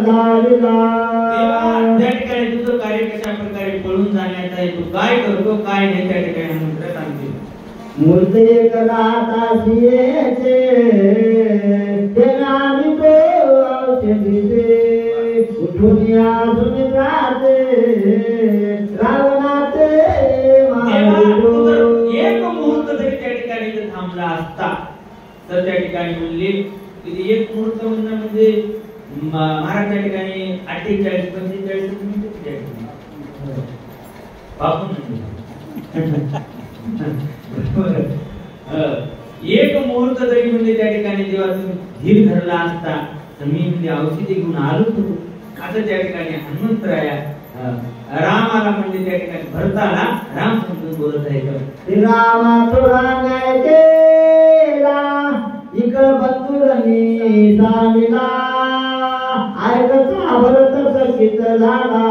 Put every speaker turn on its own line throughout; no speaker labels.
झालेला.
त्या ठिकाणी तुझं कार्य कशा प्रकारे पळून जाण्याचा आहे, तू काय करतो काय नाही त्या ठिकाणी हनुमंत सांगते.
मूर्त एक लाताशियेचे ते नामी तो औषधीचे उठून या सुमित्राचे रावणाचे
एक मुहूर्त जरी त्या ठिकाणी जर थांबला असता तर त्या ठिकाणी म्हणले की एक मुहूर्त म्हणणं म्हणजे महाराज त्या ठिकाणी 48-45 मिनिट बापून एक मुहूर्त जरी म्हणजे त्या ठिकाणी जेव्हा तुम्ही धीर धरला असता तर मी म्हणजे औषधी घेऊन आलो होतो असं त्या ठिकाणी हनुमंतराया रामाला म्हणजे त्या ठिकाणी भरताला राम समजून बोलत आहे.
रामा थोडा न्याय केला इक बंधुरनी सांगितला ऐकता भरत सकित झाला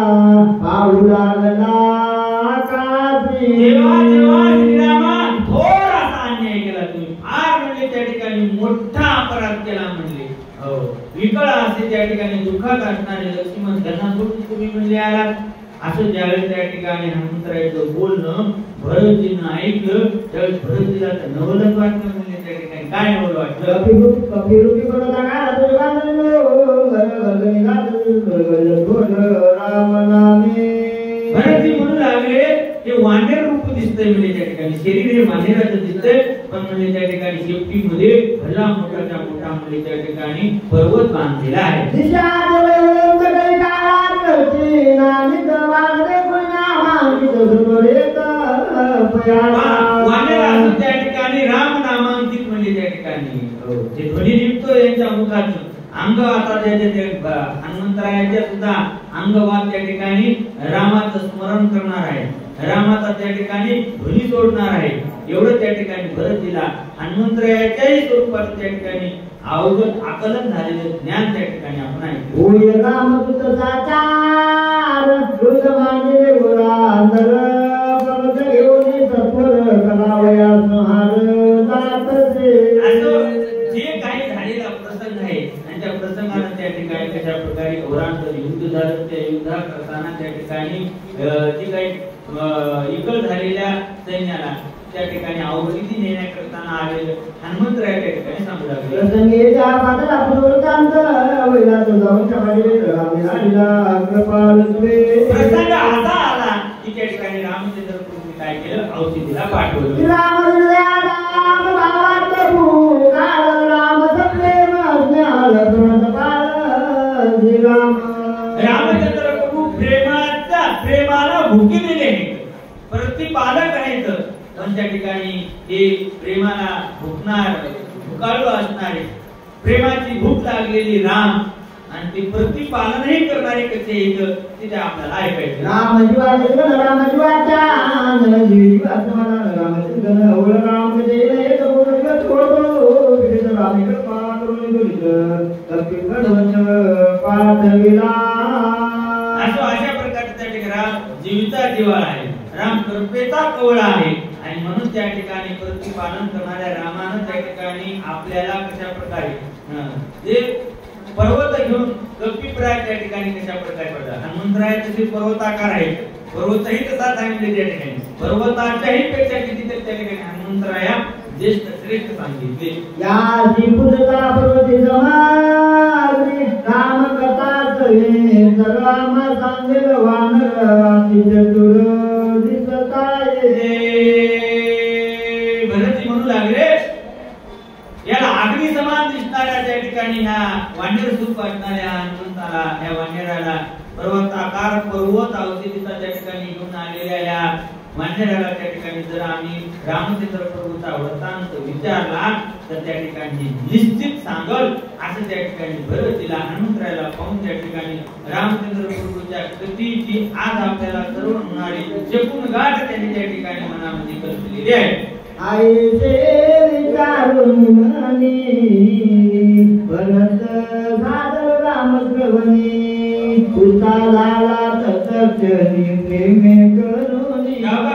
पाहू लागला काशी.
देवा देवा श्रीरामा थोडासा अन्याय केला तुम्ही, फार म्हणजे त्या ठिकाणी मोठा अपराध केला म्हणले. हो विकळ असे त्या ठिकाणी दुःखात असणारे लक्ष्मण त्यांना सोडून तुम्ही म्हणले आलात असं ज्यावेळेस त्या ठिकाणी हनुमंतरायचं बोलणं भरतजीनं ऐकलं त्यावेळेस भरतजीला तर नवलच वाटलं. म्हणजे त्या ठिकाणी काय नवल वाटलं. भरतजी म्हणू लागले हे वानर रूप दिसतंय म्हणजे त्या ठिकाणी शरीर हे वानराचं दिसतंय पण म्हणजे त्या ठिकाणी शेपटीमध्ये भला मोठाच्या मोठा म्हणजे त्या ठिकाणी पर्वत बांधलेला आहे. त्या ठिकाणी राम नामांकित म्हणजे त्या ठिकाणी जे ध्वनी निघतो यांच्या मुखातून अंग आता त्याच्या हनुमंतरायाच्या सुद्धा अंगवाद त्या ठिकाणी रामाचं स्मरण करणार आहे, रामाचा त्या ठिकाणी ध्वनी सोडणार आहे. एवढं त्या ठिकाणी भरत दिला हनुमंतरायाच्याही स्वरूपात त्या ठिकाणी अवगत आकलन झालेलं ज्ञान त्या ठिकाणी आपण ऐकतो.
रामदूत साचार मांडले गोरांदर पर्वत घेऊन सत्वर करावया संहार जातसे.
असं जे काही झालेला प्रसंग आहे आणि त्या प्रसंगाने त्या ठिकाणी कशा प्रकारे घोरांचं युद्ध झालं त्या युद्धा करताना त्या ठिकाणी जी काही इकल झालेल्या सैन्याला त्या ठिकाणी अवघडी नेण्याकरता आलेलं हनुमंतराय त्या ठिकाणी सांगू लागले.
प्रसंगेच्या पातळा पुनरुत्थांत वैरात जाऊन समाधीत रामीला कृपाल तुवे.
प्रसंग असा आला की त्या ठिकाणी रामचंद्र प्रभूंनी काय केलं औषधीला पाठवलं.
राम भावात भूकाळ राम सप्रेम ज्ञान प्रणतपाल श्रीराम.
रामचंद्र प्रभू प्रेमाला भुकिलेले आहेत, प्रतिपालक आहेत. पण त्या ठिकाणी हे प्रेमाला भुकणार भुकाळू असणारे प्रेमाची भूक लागलेली राम आणि ते प्रतिपालनही करणारे कसे येतं ते आपल्याला ऐकायचं.
राम जीवाचा राम जीवाचा जीवाचा राम चिंतन ओळ राम जय एक बोल छोडो विद राम कृपा करून दुरित तपी घडवच पाठविला.
अशा प्रकारचा त्या ठिकाणी जीविता जीवाला आहे, राम कृपेचा कवळा आहे आणि म्हणून त्या ठिकाणी प्रतिपालन करणाऱ्या रामानं त्या ठिकाणी आपल्याला कशा प्रकारे जे पर्वत घेऊन कपिप्राय त्या ठिकाणी कशा प्रकारे पडला. हनुमंतराय तसे पर्वताकार आहे, पर्वतही तसा सांगितले त्या ठिकाणी पर्वताच्याही पेक्षा किती तर त्या ठिकाणी हनुमंतराया ज्येष्ठ श्रेष्ठ सांगितले.
या श्रीपुरता पर्वती समाग्री राम कथा सवे सर्वाम सांगेल वानर अति चतुर दिसताये.
भरतजी म्हणू लागले याला अग्नी समान दिसणाऱ्या त्या ठिकाणी ह्या वानर सूप वाटणाऱ्या हनुमंताला ह्या वानराला पर्वताकार पर्वत औषधीचा त्या ठिकाणी घेऊन आलेल्या या वानराला त्या ठिकाणी जर आम्ही रामचंद्र प्रभूचा वृत्तांत विचारला तर त्या ठिकाणी निश्चित सांगल असं त्या ठिकाणी भरतजीला हनुमंतराला पाहून त्या ठिकाणी रामचंद्र प्रभूच्या कृतीची आज आपल्याला सर्व होणारी जपून गाठ त्यांनी त्या ठिकाणी मनामध्ये कल्पलेली आहे.
आईचे विचारून मनी भरत सादर राम श्रवणी उता झाला तत्चनी प्रेमे करून.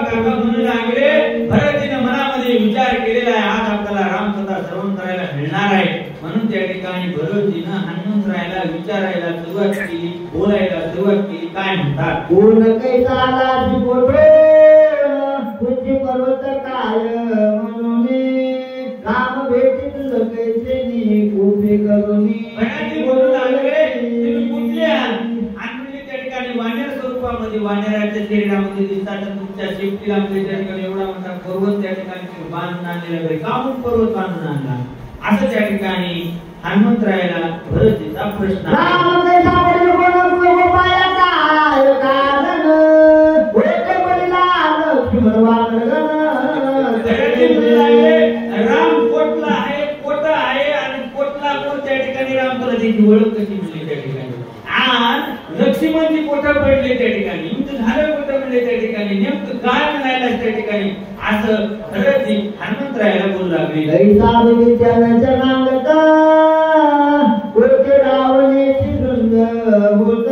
काका म्हणू लागले भरतजीने मनामध्ये विचार केलेला आहे आज आपल्याला रामकथा श्रवण करायला मिळणार आहे. म्हणून त्या ठिकाणी भरतजीनं हनुमंतरायाला विचारायला सुरुवात केली, बोलायला सुरुवात केली. काय म्हणतात?
पूर्ण कैसाला जिपोटे तुझी पर्वत काय म्हणून राम भेटीत कैसे नी कुठे करुनी
भटाजी बोलू लागले, तुम्ही कुठले आहात? आणि त्या ठिकाणी वानर स्वरूपामध्ये वानराच्या शरीरामध्ये दिसतात. तुमच्या शेपटीला त्या ठिकाणी एवढा मोठा पर्वत त्या ठिकाणी बांधून आणलेला आहे. काहून पर्वत बांधून आणला? असं त्या ठिकाणी हनुमंतरायाला भरतजीचा प्रश्न
राम कैसा पडले कोण पाया काय कारण होते पडला लक्ष्मण वानरगण
राम कोटला आहे, कोटा आहे आणि कोटला कोण त्या ठिकाणी राम भरतजीची ओळख कशी मिळली त्या ठिकाणी? आणि लक्ष्मणजी कोटा पडले त्या ठिकाणी, युद्ध झालं कोटा पडले त्या ठिकाणी, नेमकं काय म्हणायला त्या ठिकाणी असं भरतजी हनुमंतरायाला बोलू लागले.
कैसा विचारण्याच्या नांगता कोटे रावणेची वृंद होत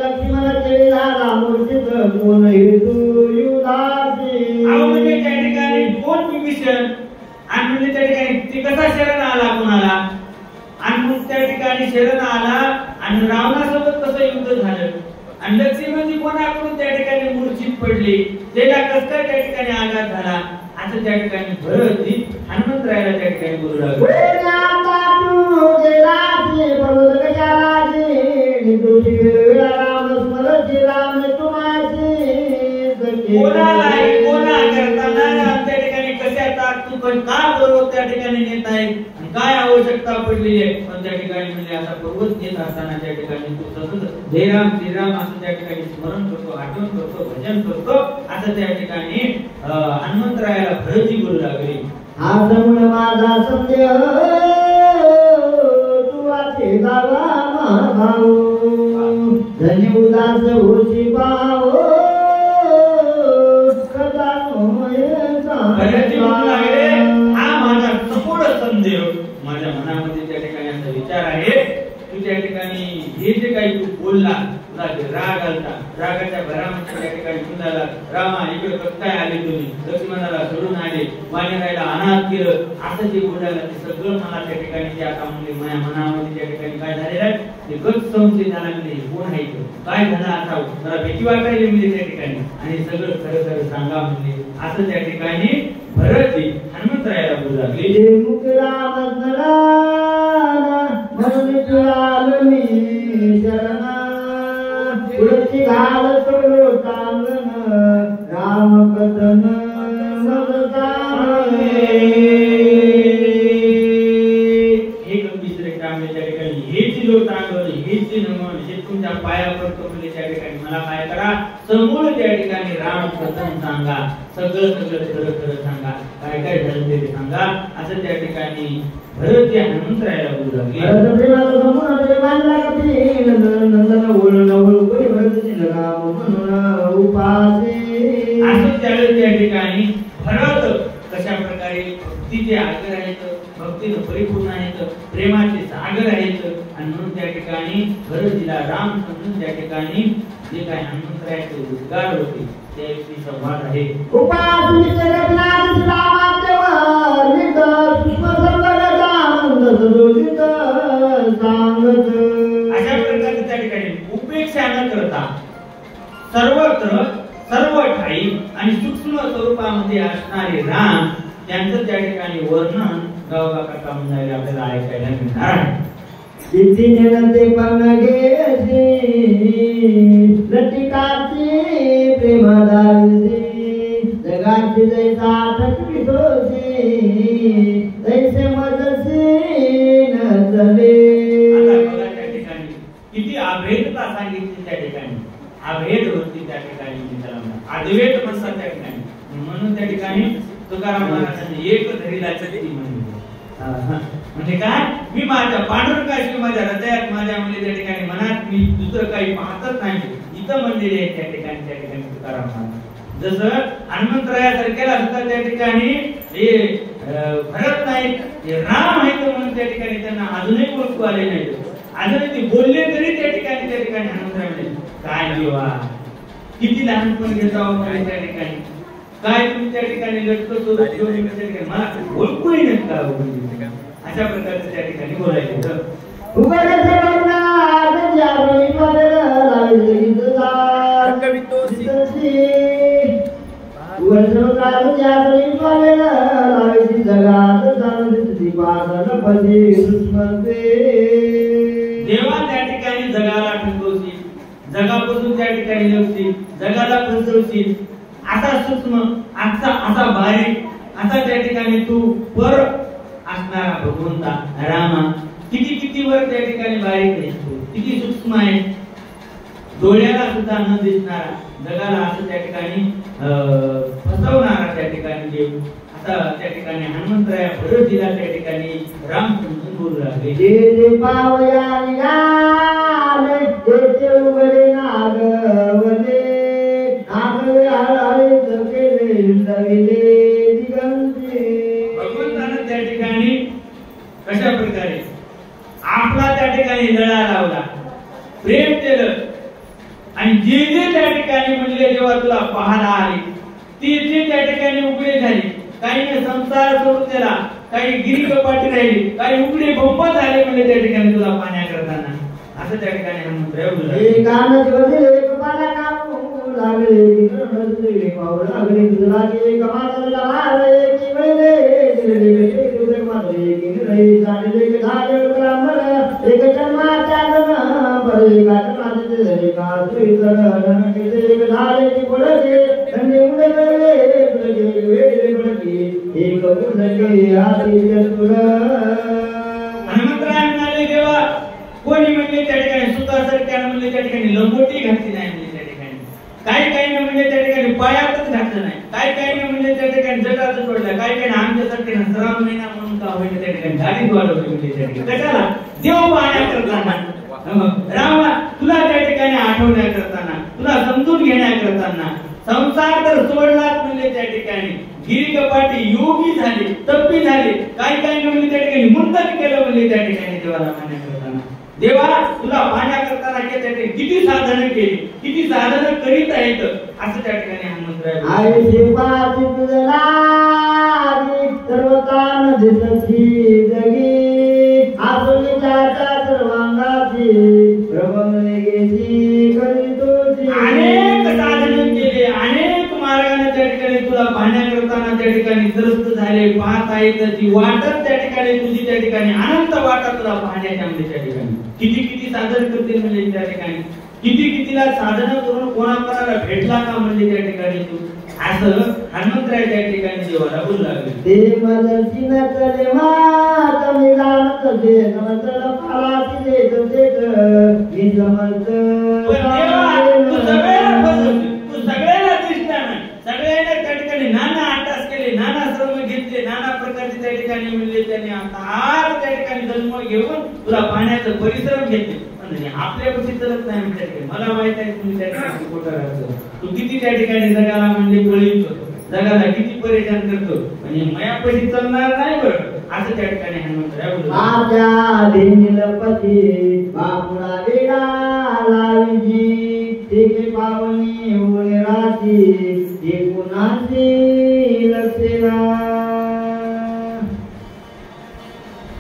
लक्ष्मणाचे झाला मूर्तीत कोण हेतू युधाची.
म्हणजे त्या ठिकाणी कोण विभीषण आणि म्हणजे त्या ठिकाणी ते कसा शरण आला कोणाला, आणि मग त्या ठिकाणी शरण आला आणि रावणासोबत कसं युद्ध झालं, आणि लक्ष्मणजी कोणाकडून त्या ठिकाणी मूर्छित पडले, त्याला कसं काय त्या ठिकाणी आघात झाला, असं त्या ठिकाणी भरतजी हनुमंतरायाला त्या ठिकाणी बोलू लागले. कोणालाही कोणा करताना त्या ठिकाणी कशाचा तू पण का पर्वत त्या ठिकाणी नेत आहे, काय आवश्यकता पडलेली आहे, पण त्या ठिकाणी म्हणजे असा पर्वत नेत असताना त्या ठिकाणी तू सतत जयराम श्रीराम असं त्या ठिकाणी स्मरण करतो, आठवण करतो, भजन करतो, असं त्या ठिकाणी हनुमंतरायाला भरतजी बोलू लागले.
आज म्हणून माझा संदेह तू आते गावा भाऊ धनी उदास होशी पाव कदा
भरतजी बोलू लागले, हा माझा सगोड संदेह, माझ्या मनामध्ये त्या ठिकाणी असा विचार आहे, तू त्या ठिकाणी हे जे काही तू बोलला, तुला जे राग आलता, रागाच्या भरामध्ये त्या ठिकाणी म्हणाला, रामा इकडे कसं काय आले तुम्ही, लक्ष्मणाला सोडून आले, वानराला अनाथ केलं, असं जे बोलायला ते सगळं मला त्या ठिकाणी ते आता म्हणजे माझ्या मनामध्ये त्या ठिकाणी काय झालेलं आहे, ते गट संशय झाला म्हणजे कोण आहे काय झालं असावं, मला भीती वाटायली म्हणजे त्या ठिकाणी, आणि सगळं खरं खरं सांगा म्हणजे असं त्या ठिकाणी भरतजी हनुमंतरायाला बोलू लागले.
राम कथन
तुमच्या पाया पडतो म्हणजे त्या ठिकाणी मला काय करा, समूळ त्या ठिकाणी राम कथन सांगा, सगळं सगळं खरं खरं सांगा, काय काय झालं ते सांगा, असं त्या ठिकाणी भरतजी हनुमंतरायाला बोलू लागले. असं त्यावेळेस त्या ठिकाणी भरत कशा प्रकारे भक्तीचे आगर आहेत, भक्तीनं परिपूर्ण आहेत, प्रेमाचे सागर आहेत, आणि म्हणून त्या ठिकाणी भरतजीला राम समजून त्या ठिकाणी जे काही हनुमंतरायाचे उद्गार होते त्याची संवाद आहे. अशा प्रकारे त्या ठिकाणी उपेक्षा न करता सर्वत्र सर्व ठाई आणि सूक्ष्म स्वरूपामध्ये असणारे राम त्यांचं त्या ठिकाणी वर्णन गावगा काका म्हणाले आपल्याला ऐकायला मिळणार आहे.
जगाची जैसा तैसे मजसी न चले.
किती अभेदता सांगितली त्या ठिकाणी, अभेद होती त्या ठिकाणी, अद्वैत म्हणतात त्या ठिकाणी, म्हणून त्या ठिकाणी तुकाराम महाराजांनी एक धरीला चक्की म्हणजे काय, मी माझ्या पांडुरंगाशी माझ्या हृदयात माझ्या म्हणजे त्या ठिकाणी मनात मी दुसरं काही पाहतच नाही, इथं म्हणलेले आहे त्या ठिकाणी तुकाराम महाराज. जसं हनुमंतरायासारख्याला सुद्धा त्या ठिकाणी हे भरत नाही, हे राम आहे म्हणून त्या ठिकाणी त्यांना अजूनही ओळखू आले नाही, अजूनही ते बोलले तरी त्या ठिकाणी हनुमंतराय म्हणजे काय देवा किती लहानपण घेतो त्या ठिकाणी, काय तुम्ही त्या ठिकाणी लटकतो मला ओळखूही नाही का, अशा प्रकारचं त्या ठिकाणी बोलायचं. देवा त्या ठिकाणी जगाला ठसवशील, जगापासून त्या ठिकाणी लपशील, जगाला फसवशील. असा सूक्ष्म, असा बारीक, असा त्या ठिकाणी तू पर असणारा भगवंता रामा किती वर त्या ठिकाणी बारीक आहे, किती सूक्ष्म आहे. डोळ्याला सुद्धा न दिसणारा, जगाला असं त्या ठिकाणी फसवणारा त्या ठिकाणी देव. आता त्या ठिकाणी हनुमंतराया भगवतीला त्या ठिकाणी राम समजून बोलू लागले.
जे पावया ते उघडे नागवले नागवे हळहळे केले लविले दिगंते.
भगवंतानं त्या ठिकाणी कशा प्रकारे आपला त्या ठिकाणी लळा लावला, प्रेम केलं आणि जे त्या ठिकाणी म्हणले जेव्हा तुला पाहायला आले ते त्या ठिकाणी उघडे झाले. काही संसार सोडून दिला, काही गिरी कपाटी राहिली, काही उघडे बंब झाले म्हणजे त्या ठिकाणी तुला पाण्या करताना. असं त्या ठिकाणी हनुमंतराय बोलले. हनुमंतराय म्हणाले देवा कोणी म्हणले त्या ठिकाणी सुतासारख्या म्हणले त्या ठिकाणी लंगोटी घातली नाही म्हणले त्या ठिकाणी, काही म्हणले त्या ठिकाणी पायातच घातलं नाही, काही म्हणले त्या ठिकाणी जटाच सोडलं, काही आमच्यासाठी श्रावण महिना म्हणून का होईल त्या ठिकाणी गाडीत वाढवली म्हणजे त्या ठिकाणी कशाला देव पाहण्या करताना, रामा तुला त्या ठिकाणी आठवण्या करताना, तुला समजून घेण्या करताना. संसार तर सोडलाच म्हणले त्या ठिकाणी, गिरी कपाटी योगी झाले, तप्पी झाले, काही म्हणले त्या ठिकाणी मुंडन केलं म्हणले त्या ठिकाणी देवाला पाहण्या करताना. देवा तुला पाहण्या करताना किती साधनं केली, किती साधनं करीत आहेत असं त्या ठिकाणी हनुमंतराय अनेक साधनं केले, अनेक मार्गाने त्या ठिकाणी तुला पाहण्या करताना त्या ठिकाणी त्रस्त झाले, पाहत आहेत. ती वाटत त्या ठिकाणी तुझी त्या ठिकाणी अनंत वाटत तुला पाहण्याच्या म्हणजे त्या ठिकाणी किती साधन करते म्हणजे त्या ठिकाणी कितीला साधन करून कोणाला भेटला का म्हणजे त्या ठिकाणी तू. असं हनुमंतराय त्या ठिकाणी देवाला बोलू लागले.
ते मदती न करे मात मिलान कसे समजल पालाची देत देत मी समजत.
तू सगळ्याला दिसला नाही, सगळ्यांना त्या ठिकाणी नाना अट्टास केले, नाना श्रम घेतले, नाना प्रकारचे त्या ठिकाणी म्हणले त्यांनी आता त्या ठिकाणी जन्म घेऊन तुला पाण्याचं परिश्रम घेतले. आपल्या गोष्टी चलत नाही म्हणजे मला माहित आहे तुम्ही त्या ठिकाणी खोटं राहतो, तू किती त्या ठिकाणी जगाला म्हणजे पळीतो, जगाला किती परेशान करतो, म्हणजे मायापाशी चालणार नाही बरं असं त्या ठिकाणी हनुमंतराय बोलले.
माझ्या दिनपती बापुळा वेडा लावीजी ते पावनी होणे राती ते कुणाची लक्षेला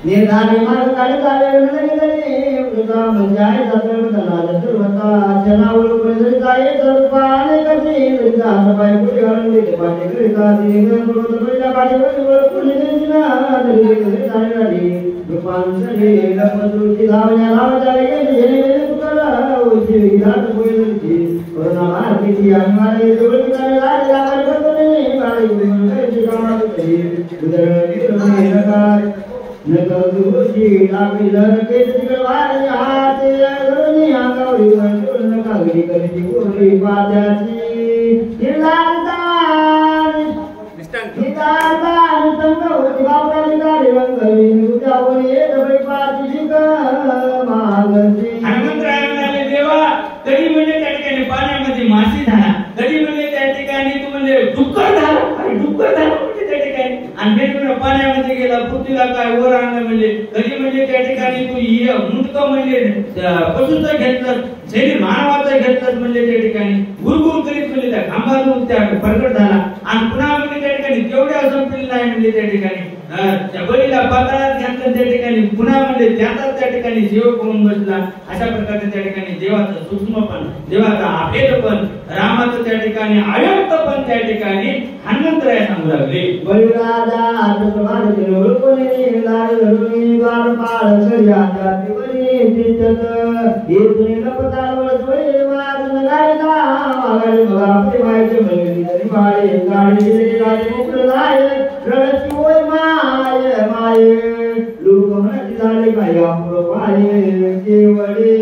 निर्धारी मार्ग काढी चाले नदीने उदा मंजाय जातर बदला सर्वता जनावर परिजन काय सर्वाने कधी निजा सबाई पुढे घालून देते पाणी करिता दिने पर्वत पहिला पाणी वर पुढे निजना दरी कधी चालली रूपांतरे लपतुची धावण्या लावल्या गेले तुकाला उशी विघात बोलती कोरोना मार्गीची अन्वारे जोडी करे लाडी लावारी बदलणे बाळी गुण कैची कामात करी उदर निरमे नकार नकदुची लाविलर केसरी वारी हाते धरुनी अंगावरी वंडून कागडी करती उरली पात्याची हिलालतान हिलालतान संगवती बापराली गाडी रंगली उद्यावरी येदबई पाची शिक मागती.
हनुमंतराय म्हणाले देवा कधी म्हणजे त्या ठिकाणी पाण्यामध्ये माशी झाला, कधी म्हणजे त्या ठिकाणी तू म्हणजे डुक्कर झाला म्हणजे त्या ठिकाणी आणि पाण्यामध्ये गेला पृथ्वीला काय वर आणलं म्हणजे कधी म्हणजे त्या ठिकाणी तू मुंडक म्हणजे पशुचं घेतलं, शरीर मानवाचं घेतलं म्हणजे त्या ठिकाणी गुरगुर करीत म्हणजे त्या खांबातून त्या प्रकट झाला आणि पुन्हा म्हणजे त्या ठिकाणी तेवढ्या संपलेलं नाही म्हणजे त्या ठिकाणी त्या बळीला पाताळात घातलं त्या ठिकाणी पुन्हा म्हणजे त्याचाच त्या ठिकाणी सेवक होऊन बसला. अशा प्रकारे त्या ठिकाणी देवाचं सूक्ष्मपण, देवाचा अभेदपण, रामाचं त्या ठिकाणी आयुक्तपण त्या ठिकाणी हनुमंतराय सांगू लागले.
बळीराजा आत्मवाद निवळपणे लाड धरुणी द्वार पाळ करिया दिवरी तिचत येतुनी लपतावर जोळे वाद नगायला आगाडी बघा प्रेमाचे मलगडी तरी माळे गाडी गाडी मुकलाय रडती ओय माय माय लोक म्हणत झाले काय आपलं पाय केवळे.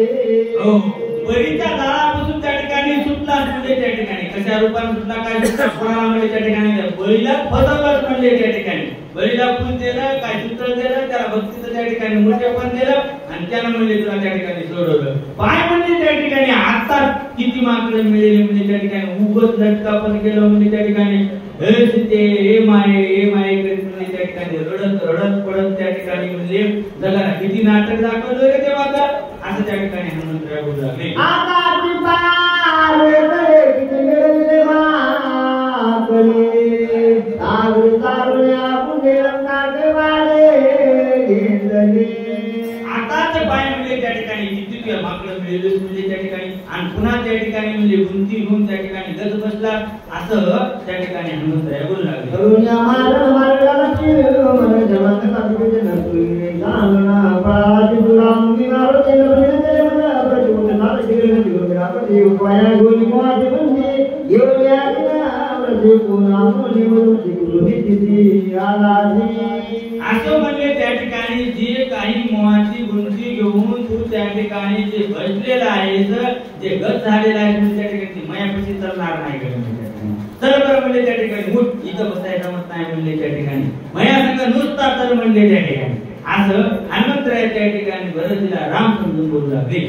बळीच्या दारापासून त्या ठिकाणी सुटला म्हणजे त्या ठिकाणी कशा रूपाने सुटला काय सुटला कोणाला म्हणजे त्या ठिकाणी बळीला फसवलंच म्हणजे त्या ठिकाणी बळीला फुल दिलं काय सूत्र दिलं त्याला भक्तीचं त्या ठिकाणी मूल्य पण दिलं आणि त्यानं म्हणजे तुला त्या ठिकाणी सोडवलं. पाय म्हणजे त्या ठिकाणी आता किती माकडे मिळेल म्हणजे त्या ठिकाणी उगत लटका पण गेलं म्हणजे त्या ठिकाणी हे सीते हे माये करीत म्हणजे त्या ठिकाणी रडत रडत पडत त्या ठिकाणी म्हणजे जगाला किती नाटक दाखवलं रे तेव्हा असं त्या ठिकाणी हनुमंतराय बोलू लागले.
आकाशी पार रे किती गेले माकले आगरी तारुण्या पुणे रंगाचे वाडे घेतले.
आताच पाय म्हणजे त्या ठिकाणी किती माकडं मिळेल म्हणजे त्या ठिकाणी आणि पुन्हा त्या ठिकाणी म्हणजे गुंती घेऊन त्या ठिकाणी गज बसला असं त्या ठिकाणी हनुमंतराय बोलू लागले.
करुण्या मारण मारला मन जवान कापीचे नसुई गाणना पाळाची दुराम विनार तेल बने मन प्रचोद नाल दिगल दिगल आपले उपाया गोली मोहाचे बंदी येवल्या दिना प्रति पुनाम निवृत्ती गुरुही तिथी आलाजी.
असं म्हणजे त्या ठिकाणी जे काही मोहाची गुंती घेऊन तू त्या ठिकाणी जे बसलेला आहेस जे गत झालेला आहे त्या ठिकाणी मायापाशी चालणार नाही तर बरं म्हणजे त्या ठिकाणी उठ इथं बसायचं मत नाही म्हणले त्या ठिकाणी माया संग नुसता तर म्हणले त्या ठिकाणी असं हनुमंतराय त्या ठिकाणी भरतीला राम समजून बोलू लागले.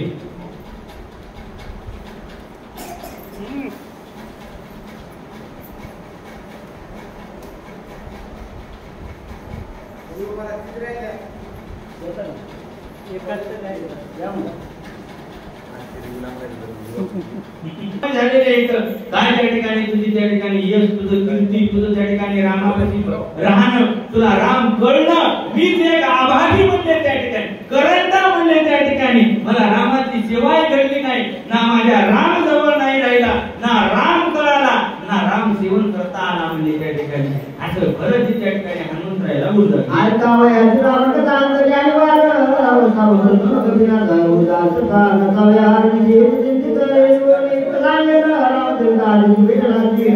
काय त्या ठिकाणी तुझी त्या ठिकाणी यश तुझं कीर्ती तुझं त्या ठिकाणी रामापाशी राहणं तुला राम कळणं मीच एक आभागी म्हणले त्या ठिकाणी करंटा म्हणले त्या ठिकाणी मला रामाची सेवाय घडली नाही ना माझ्या राम जवळ नाही राहिला ना राम कळाला ना राम सेवन करता आला म्हणजे त्या ठिकाणी असं खरंच त्या ठिकाणी हनुमंतरायला बोलतात.
ऐकावयाची रामकथा अंतर्यामी वार सावधून कबीरा उदास कानकावया जीव चिंतित येवणी प्रदान रामचंद्राची विठ्ठलाची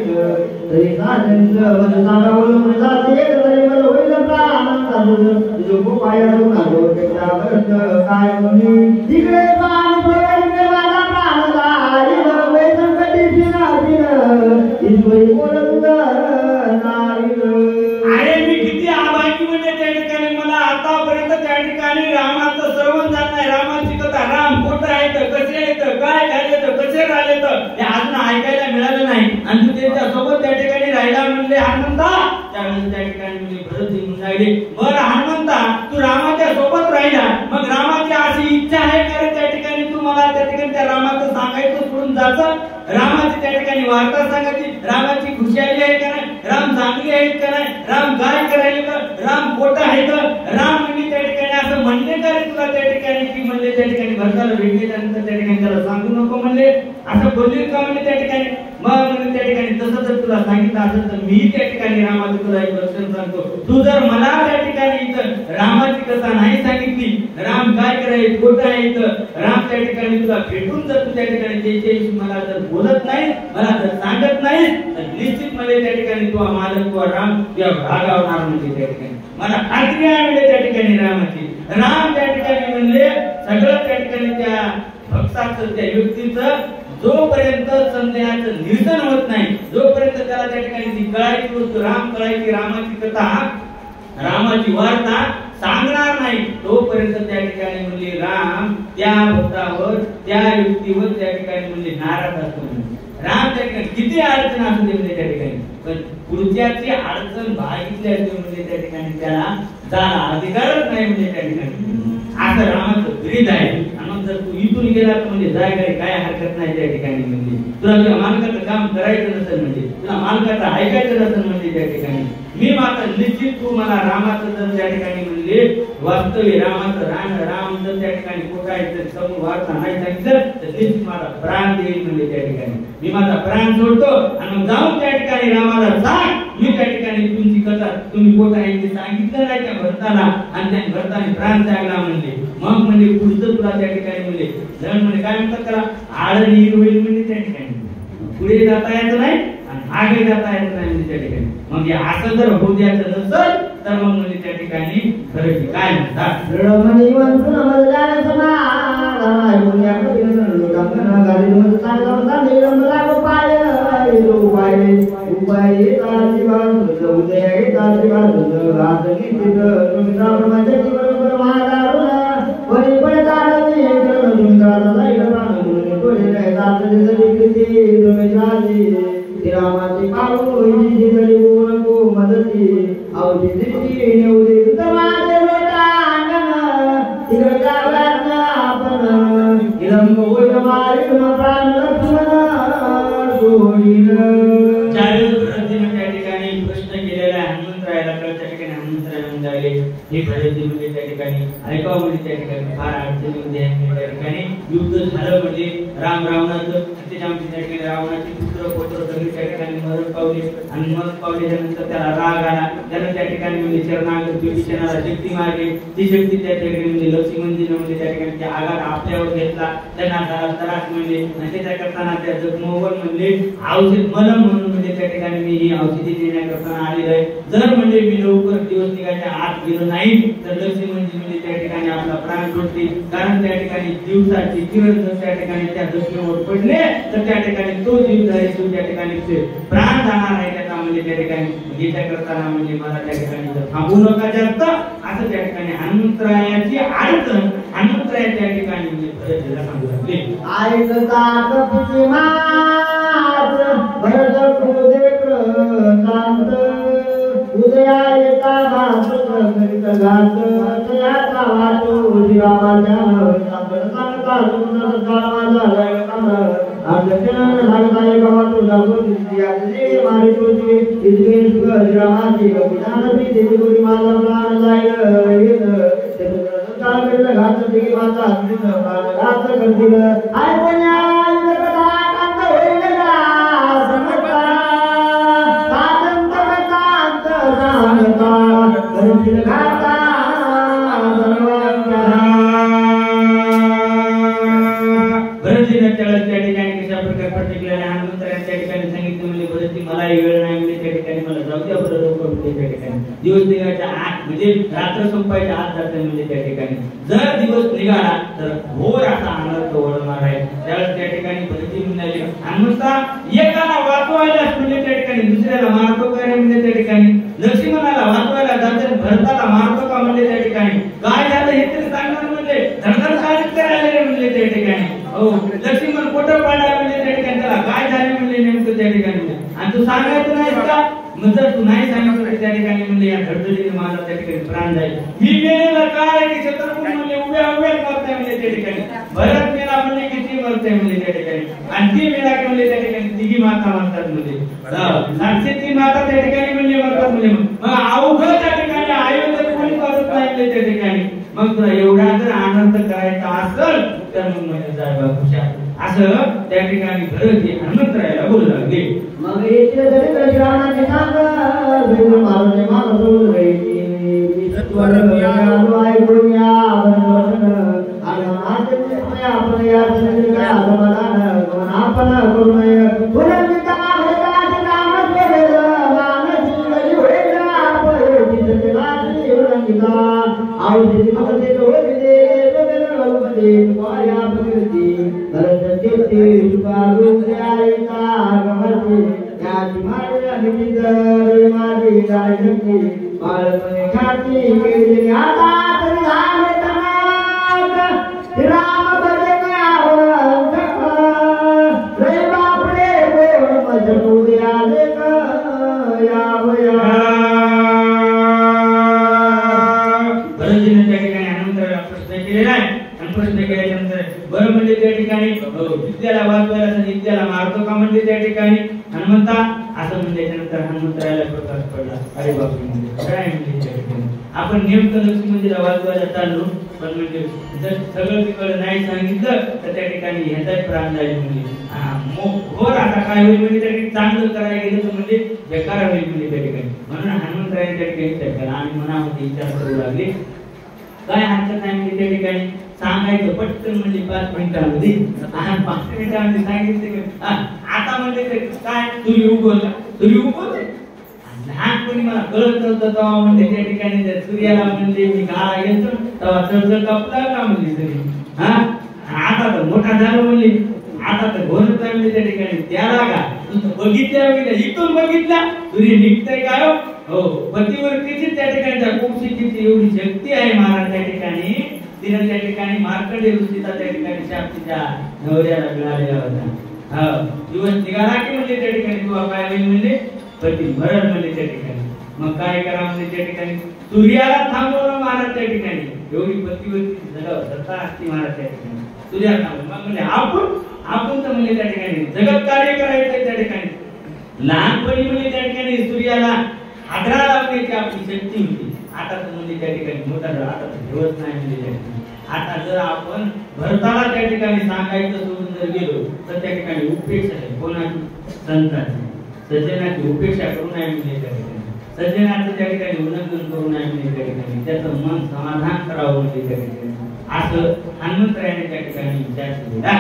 तरी साजंत वदनावळ मनाचे तरी मला होईल प्राण जो पाय रुणालो पेटा भरत काय म्हणी तिकडे पान पडले माझा प्राण जाईल वे संकटी सिनातील ईश्वरी बोलत नाईल.
अरे मी किती आभागी म्हणजे त्या ठिकाणी मला आतापर्यंत त्या ठिकाणी रामाचं श्रवण झालं नाही. रामाची कथा राम कुठं आहे तर कसे येतं काय झाले तर कसे राहिले तर हे अजून ऐकायला मिळालं नाही आणि तू त्यांच्या सोबत त्या ठिकाणी राहिला म्हणले हनुमंता त्यावेळेस त्या ठिकाणी म्हणजे भरत म्हणून राहिले बरं हनुमंता तू रामाच्या सोबत राहिला मग रामाची अशी इच्छा आहे कारण त्या ठिकाणी तू मला त्या ठिकाणी त्या रामाचं सांगायचं सोडून जायचं रामाची त्या ठिकाणी वार्ता सांगायची रामाची खुशाली आहे का नाही राम चांगली आहेत का नाही राम काय करायला का राम खोटा आहे का राम म्हणजे त्या ठिकाणी असं म्हणले का रे तुला त्या ठिकाणी की म्हणले त्या ठिकाणी भरताला भेटल्यानंतर त्या ठिकाणी त्याला सांगू नको म्हणले असं बोलले का म्हणजे त्या ठिकाणी मग म्हणजे त्या ठिकाणी तसं जर तुला सांगितलं असेल तर मी त्या ठिकाणी रामाचं तुला एक दर्शन सांगतो तू जर मला त्या ठिकाणी इथं रामाची कथा नाही सांगितली राम काय करायचं खोटं आहे इथं राम त्या ठिकाणी तुला भेटून जर तू त्या ठिकाणी त्याच्याविषयी मला जर बोलत नाही मला जर सांगत नाही तर निश्चित म्हणजे त्या ठिकाणी तू मालक किंवा राम किंवा भागावणार म्हणजे त्या ठिकाणी मला खात्री आहे म्हणजे त्या ठिकाणी रामाची राम त्या ठिकाणी म्हणजे सगळं त्या ठिकाणी त्या भक्ताचं त्या व्यक्तीचं जोपर्यंत संदेहाचं निरसन होत नाही जोपर्यंत त्याला त्या ठिकाणी ती कळायची वस्तू राम कळायची रामाची कथा रामाची वार्ता सांगणार नाही तोपर्यंत त्या ठिकाणी म्हणजे राम त्या भक्तावर त्या व्यक्तीवर त्या ठिकाणी म्हणजे नाराज असतो राम त्या ठिकाणी किती अडचण असू दे म्हणजे त्या ठिकाणी पण पुढच्याची अडचण भागितली असते म्हणजे त्या ठिकाणी त्याला जाणं अधिकारच नाही म्हणजे त्या ठिकाणी असं रामाचं ब्रीद आहे. आणि जर तू इथून गेला तर म्हणजे जाय काय हरकत नाही त्या ठिकाणी. म्हणजे तुला मालकाचं काम करायचं नसेल म्हणजे तुला मालकाचं ऐकायचं नसेल म्हणजे त्या ठिकाणी मी मात्र निश्चित तू मला रामाचं जर त्या ठिकाणी म्हणजे वास्तव्य रामाचं राम जर त्या ठिकाणी कोटायचं समूह वार्ता नाही सांगितलं तर निश्चित माझा प्राण देईल म्हणजे त्या ठिकाणी मी माझा प्राण सोडतो आणि मग जाऊन त्या ठिकाणी रामाला सांग मी त्या ठिकाणी तुमची कथा तुम्ही कोटा आहे ते सांगितलं नाही त्या भरताना आणि त्या भरताने प्राण त्यागला म्हणले. मग म्हणजे पुढचं तुला त्या ठिकाणी म्हणजे जण म्हणजे काय म्हणतात त्याला आळणी होईल म्हणजे त्या ठिकाणी पुढे जाता येत नाही आणि मागे जाता येत नाही म्हणजे त्या ठिकाणी. मग हे असं जर होऊ द्यायचं नसेल तर मग म्हणजे त्या ठिकाणी खरं काय म्हणतात
रमणी वंतु नमस्कार समाधान मुनिया कपिल गंगना गाली मत सांगता निरंबरा उपाय उपाय ताजी बाजू उदय ताजी बाजू रातनी तिथ तुमचा ब्रह्मचर्य बरोबर महादारुण वरी पडताळी करण तुमचा जाईल प्राण तोडे नाही तातडी जरी कृती तुम्ही जाजी रामाची पाऊ हिची जरी बोलको मदती औजी दिली नेवरी तमाचे लोटांगण तिकडे जागरण आपण इलम होईल मारीन प्राण लक्ष्मण जोडीन.
त्या ठिकाणी प्रश्न केलेला हनुमंतरायाला त्या ठिकाणी हनुमंतराय म्हणले हे प्रजाती म्हणजे त्या ठिकाणी ऐकावं म्हणजे त्या ठिकाणी फार अडचणीमध्ये त्या ठिकाणी युद्ध झालं म्हणजे राम रावणाचं त्या ठिकाणी रावणाचे पुत्र पौत्र सगळे त्या ठिकाणी मरण पावले आणि मरण पावल्यानंतर त्याला राग आला त्यानं त्या ठिकाणी म्हणजे चरणागत विभीषणाला शक्ती मारली ती शक्ती त्या ठिकाणी म्हणजे लक्ष्मणजीने म्हणजे त्या ठिकाणी त्या आघात आपल्यावर घेतला त्यांना त्याला त्रास म्हणजे आणि त्याच्या करताना त्या जखमोवर म्हणजे औषध मलम म्हणून म्हणजे त्या ठिकाणी मी ही औषधी देण्याकरता आलेलं आहे. जर म्हणजे मी लवकर दिवस निघायच्या आत गेलो नाही तर लक्ष्मणजी म्हणजे त्या ठिकाणी आपला प्राण सोडतील कारण त्या ठिकाणी दिवसाची किरण जर त्या ठिकाणी त्या जखमेवर पडले तर त्या ठिकाणी तो जीवधारी जीव त्या ठिकाणी प्राण जाणार आहे त्याचा म्हणजे त्या ठिकाणी गीता करताना म्हणजे मला त्या ठिकाणी थांबू नका जास्त असं त्या ठिकाणी हनुमंतरायाची अडचण हनुमंतराय त्या ठिकाणी म्हणजे भरतला सांगू लागले.
ऐकतात पुती मात भरत कृदेक शांत उदया येता भात करीत घात तयाचा वाटो जीवाच्या सांगत सांगता सुंदर कामाचा लयकाम आजच्या लागताय गवातो जागो दिसया जे मारी तोची इतके सुख रामाची विधान भी देवरी माझा प्राण जाईल ते काल केलं घात दिगी माझा अंतिम प्राण घात करतील ऐकण्या कथा कांत होईला समता स्वातंत्र्य कांत सांगता करतील घाता
त्या ठिकाणी कशा प्रकारे पर्टिक्युलर हनुमंतराया त्या ठिकाणी सांगितलं म्हणजे बरं मला वेळ नाही म्हणजे त्या ठिकाणी मला जाऊ द्या बरं लवकर त्या ठिकाणी दिवस निघायच्या आत म्हणजे रात्र संपायच्या आत जाते म्हणजे त्या ठिकाणी जर दिवस निघाला तर घोर असा आनंद ओढणार आहे. त्यावेळेस त्या ठिकाणी भरती म्हणाली हनुमंता एकाला वाचवायला म्हणजे त्या ठिकाणी दुसऱ्याला मारतो काय म्हणजे त्या ठिकाणी लक्ष्मणाला वाचवायला जाते भरताला मारतो का म्हणजे त्या ठिकाणी काय झालं हे तरी सांगणार म्हणजे धडधड काय करायला म्हणजे त्या ठिकाणी हो लक्ष्मण कोठं पाडला म्हणजे त्या ठिकाणी त्याला काय झाले म्हणजे नेमकं त्या ठिकाणी आणि तू सांगायचं नाही का मग जर तू नाही सांगितलं त्या ठिकाणी म्हणजे या धडधडीने माझा त्या ठिकाणी प्राण जाईल. मी मेलेला काय की शत्रुघ्न म्हणजे उभ्या उभ्या मरते म्हणजे त्या ठिकाणी भरत मेला म्हणजे किती मरते म्हणजे त्या ठिकाणी आणि ती मेला की म्हणजे त्या ठिकाणी तिघी माता म्हणतात म्हणजे सातशे ती माता त्या ठिकाणी म्हणजे मरतात म्हणजे मग अवघड त्या ठिकाणी आयुर्वेद कोणी करत नाही म्हणजे त्या ठिकाणी मग तुला एवढा जर आनंद करायचा असेल तर मग म्हणजे जाय बाबूशा असं त्या ठिकाणी भरत हनुमंतरायाला बोलू लागले.
मग येथे जरी रामाचे सांग भेद मारणे मारतो रे ईश्वर आलो आई बोलूया वचन आनंदाचे आपण या संकल्पना समाधान आपण करू नये पुनर्विता भरताचे नाम केले मानसी गली होईल आपण तिथे रात्री उरंगिता औषधी मते होईल भगवते पाया भगवती भरत सुखारू त्यायता गमती याची माझ्या निमित्त माझी गाय शक्ती बाळपणे खाती केली आता तरी झाले तनात राम भजन आवडत रे बापरे बोल मजकू द्या लेक यावया.
भरतजीने त्या ठिकाणी हनुमंतरायाला प्रश्न केलेला आहे आणि प्रश्न केल्यानंतर बरं म्हणजे त्या ठिकाणी विद्याला वाचवायला विद्याला मारतो का म्हणजे त्या ठिकाणी हनुमंता असं म्हणल्यानंतर हनुमंतरायाला प्रकाश पडला. अरे बापरे म्हणजे काय म्हणजे त्या ठिकाणी आपण नेमकं लक्ष्मी मंदिराला वाचवायला चाललो पण म्हणजे जर सगळं तिकडे नाही सांगितलं तर त्या ठिकाणी ह्याचाच प्राण जाईल म्हणजे घोर आता काय होईल म्हणजे त्या ठिकाणी चांगलं करायला गेलं तर म्हणजे बेकार होईल म्हणजे त्या ठिकाणी. म्हणून हनुमंतरायाने त्या ठिकाणी विचार केला आणि मनामध्ये विचार करू लागले काय हरकत नाही म्हणजे त्या ठिकाणी सांगायचं पटकन म्हणजे 5 मिनिटांमध्ये 5 मिनिटांमध्ये सांगितलं आता म्हणजे काय सूर्य उगवला लहानपणी मला कळत नव्हतं तेव्हा म्हणजे त्या ठिकाणी सूर्याला म्हणजे मी गाळा घेतो तेव्हा चढ कापला का म्हणजे तरी आता तर मोठा झालो म्हणजे आता तर घोरच आहे म्हणजे त्या ठिकाणी त्याला का बघितल्या इथून बघितला सूर्य निघतंय काय हो पतिवर्तीची त्या ठिकाणी त्या कुक्षितीची एवढी शक्ती आहे महाराज त्या ठिकाणी तिने त्या ठिकाणी मार्कंडेय ऋषीचा त्या ठिकाणी शाप तिच्या नवऱ्याला मिळालेला होता. दिवस निघाला की म्हणजे त्या ठिकाणी तू काय होईल म्हणजे पती भरल म्हणजे त्या ठिकाणी मग काय करा म्हणजे त्या ठिकाणी सूर्याला थांबवलं महाराज त्या ठिकाणी एवढी पतिवर्ती सत्ता असते महाराज त्या ठिकाणी सूर्याला थांबवलं मग म्हणजे आपण तर म्हणजे त्या ठिकाणी जगत कार्य करायचं त्या ठिकाणी लहानपणी म्हणजे त्या ठिकाणी सूर्याला हादरा लावण्याची आपली शक्ती होती. आता तर म्हणजे त्या ठिकाणी मोठा झाला आता तर ठेवत नाही म्हणजे त्या ठिकाणी आता जर आपण भरताला त्या ठिकाणी सांगायचं सोडून जर गेलो तर त्या ठिकाणी उपेक्षा आहे कोणाची संतांची सज्जनाची उपेक्षा करू नये म्हणजे त्या ठिकाणी सज्जनाचं त्या ठिकाणी उल्लंघन करू नये म्हणजे त्या ठिकाणी त्याचं मन समाधान करावं म्हणजे त्या ठिकाणी असं हनुमंतरायाने त्या ठिकाणी विचार केलेला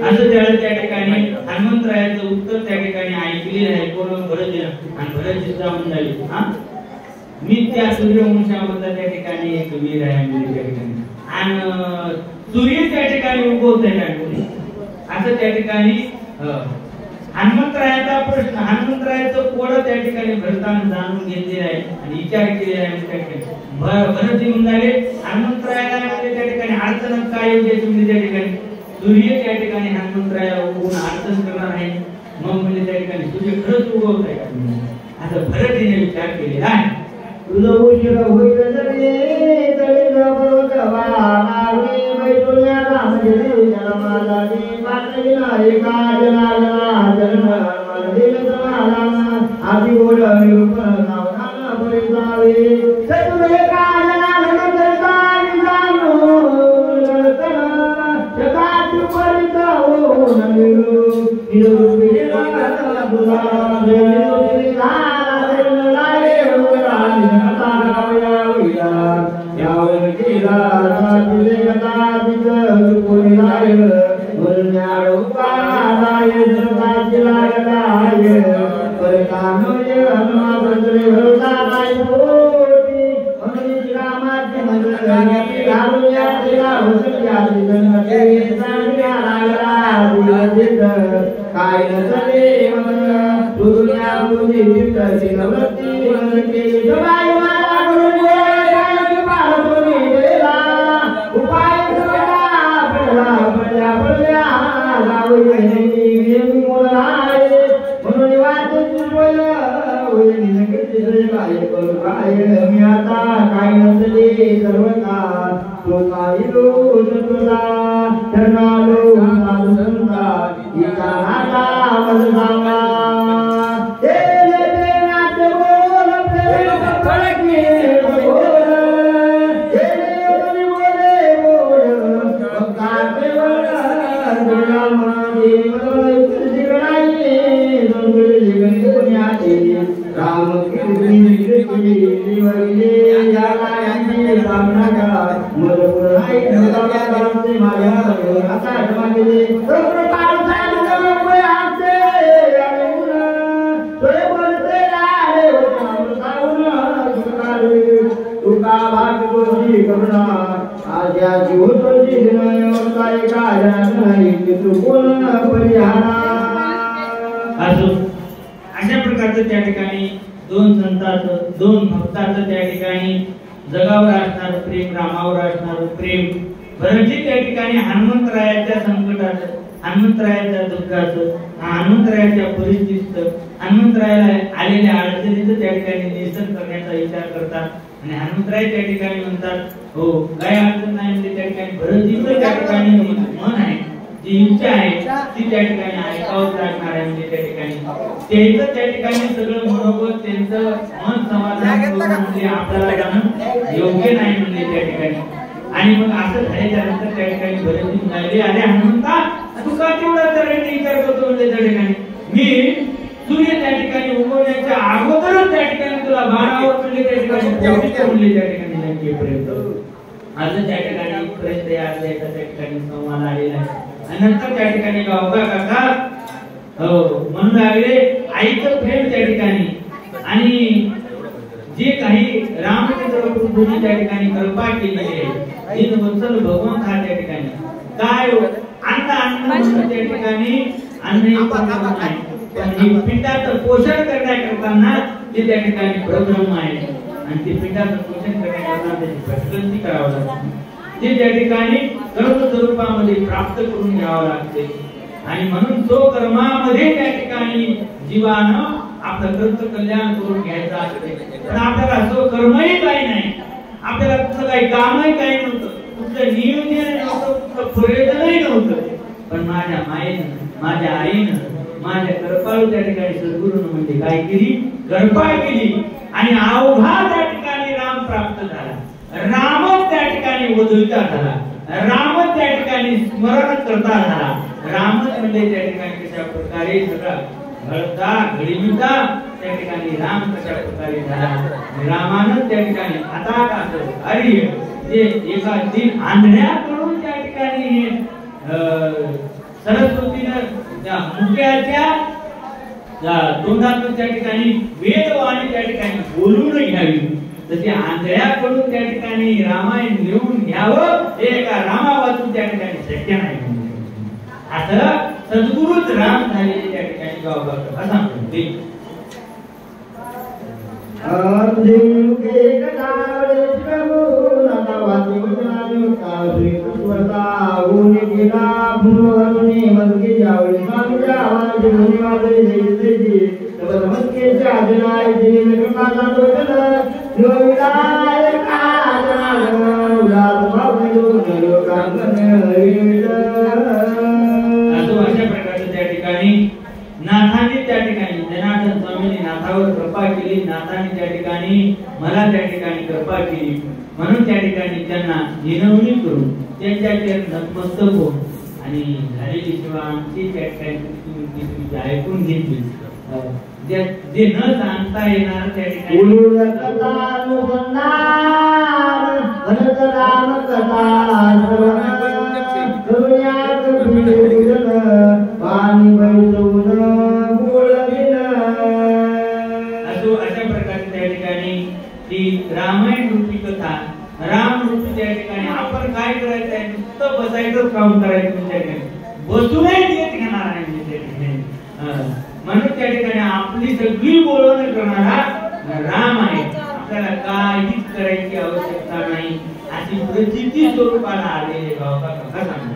असं त्या ठिकाणी हनुमंतरायाचं उत्तर त्या ठिकाणी ऐकलेलं आहे कोण भरत आणि भरतजीचा म्हणले मी त्या सूर्यवंशामधला त्या ठिकाणी एक वीर आहे म्हणजे त्या ठिकाणी आणि सूर्य त्या ठिकाणी उगवत आहे असं त्या ठिकाणी हनुमंतरायाचा प्रश्न हनुमंतरायाचं कोड त्या ठिकाणी भरताना जाणून घेतलेलं आहे आणि विचार केलेला आहे त्या ठिकाणी भरतजी म्हणाले हनुमंतरायाला त्या ठिकाणी अडचण काय येते तुम्ही त्या ठिकाणी सूर्य त्या ठिकाणी हनुमंतरायाला उगवून अडचण करणार आहे मग म्हणजे त्या ठिकाणी सूर्य खरंच उगवत आहे का असं भरतजीने विचार केलेला आहे.
तुझं उशीर होईल जरी तरी पर्वतवा नावे मैत्रुल्या रामगिरी जन्मालागी पाटलीला एका जनाला जन्म दिल समाला आदि गोड निरूपण नावना परिसावे सतुरे का जनाला करतानी जाणो लढतना जगात परित हो नमिरू निरूपिला तुला
आता
पूर्णा आज्या जीवतोची दिनयोता एका नाही त्रिकोण परिहारा
असो अशा प्रकारचं त्या ठिकाणी दोन संतांचं दोन भक्तांचं त्या ठिकाणी जगावर असणारं प्रेम रामावर असणारं प्रेम भरतजी त्या ठिकाणी हनुमंतरायाच्या संकटाचं हनुमंतरायाच्या दुःखाचं हनुमंतरायाच्या परिस्थितीचं हनुमंतरायाला आलेल्या अडचणीचं त्या ठिकाणी निरसन करण्याचा विचार करतात आणि हनुमंतराय त्या ठिकाणी म्हणतात हो काय अडचण नाही म्हणजे त्या ठिकाणी भरतजीचं त्या ठिकाणी मन आहे जी इच्छा आहे ती त्या ठिकाणी ऐकावंच लागणार आहे म्हणजे त्या ठिकाणी त्यांचं त्या ठिकाणी सगळं मनोगत त्यांचं मन समाधान म्हणजे आपल्याला जाणं योग्य नाही म्हणजे त्या ठिकाणी आणि मग असं झाल्याच्या नंतर त्या ठिकाणी भरतजी म्हणाले अरे हनुमंता तू का तेवढा तऱ्हेने विचार करतो म्हणजे त्या ठिकाणी मी सूर्य त्या ठिकाणी उगवण्याच्या अगोदरच त्या ठिकाणी तुला बाणावर म्हणजे त्या ठिकाणी पोहोचतो म्हणजे त्या ठिकाणी लंकेपर्यंत आज त्या ठिकाणी पर्यंत या त्या ठिकाणी संवाद आलेला आहे आणि नंतर त्या ठिकाणी गावका काका हो म्हणून लागले आईचं प्रेम त्या ठिकाणी आणि जे काही रामचंद्र त्या ठिकाणी कृपा केलेली आहे दिन वत्सल भगवान हा त्या ठिकाणी काय अन्न त्या ठिकाणी अन्न नाही पिंडाचं पोषण करण्याकरताना ते त्या ठिकाणी परब्रह्म आहे आणि ते पिंडाचं पोषण करण्याकरता त्याची भटकंती करावं लागते ते त्या ठिकाणी कर्म स्वरूपामध्ये प्राप्त करून घ्यावं लागते आणि म्हणून तो कर्मामध्ये त्या ठिकाणी जीवानं आपलं कर्त कल्याण करून घ्यायचं असते पण आपल्याला असं कर्मही काही नाही आपल्याला कुठलं काही कामही काही नव्हतं कुठलं नियोजन नव्हतं कुठलं प्रयोजनही नव्हतं पण माझ्या मायेनं माझ्या आईनं माझ्या कृपाळू त्या ठिकाणी सद्गुरूनं म्हणजे काय केली कृपा केली आणि अवघा त्या ठिकाणी राम प्राप्त झाला रामच त्या ठिकाणी वधुता झाला रामच त्या ठिकाणी स्मरण करता झाला रामच म्हणजे त्या ठिकाणी कशा प्रकारे सगळा घडता घडीविता त्या ठिकाणी राम कशा प्रकारे झाला रामानं त्या ठिकाणी आता असं आर्य जे एका तीन आंधळ्याकडून त्या ठिकाणी सरस्वतीनं त्या मुक्याच्या तोंडातून त्या ठिकाणी वेदवाणी त्या ठिकाणी बोलून घ्यावी तर त्या आंधळ्याकडून त्या ठिकाणी रामायण लिहून घ्यावं हे एका रामावाचून त्या ठिकाणी शक्य नाही असं सद्गुरूच राम झालेले त्या ठिकाणी गावगाव असं म्हणते
अर्जुन के कटावळे प्रभू नावाची वचनाने श्री कृष्णता उनी केला भूमवरुणी मस्के जावळे स्वामीच्या आवाज मुनी वादळे जयते तब मस्केच्या आजनाय जीवन कृपाचा वचन योगिदाय काजन उदास भावनेलो लोकांगण हरिविद
असं अशा प्रकारचं त्या ठिकाणी नाथांनी त्या ठिकाणी जनार्दन स्वामींनी नाथावर कृपा केली नाथांनी त्या ठिकाणी मला त्या ठिकाणी कृपा केली म्हणून त्या ठिकाणी त्यांना विनवणी करून त्यांच्या नतमस्तक होऊन आणि झालेली सेवा आमची त्या ठिकाणी ऐकून घेतली जे न सांगता येणार त्या ठिकाणी अशा प्रकारे त्या ठिकाणी ती रामायण रूपी कथा राम रूपी त्या ठिकाणी आपण काय करायचं आहे नुसतं बसायचं काम करायचं त्या ठिकाणी बसूनही देत घेणार आहे त्या ठिकाणी म्हणून त्या ठिकाणी आपली सगळी बोलवण करणारा राम आहे आपल्याला काहीच करायची आवश्यकता नाही अशी प्रचिती स्वरूपाला आलेले गावका सांगते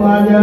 माझ्या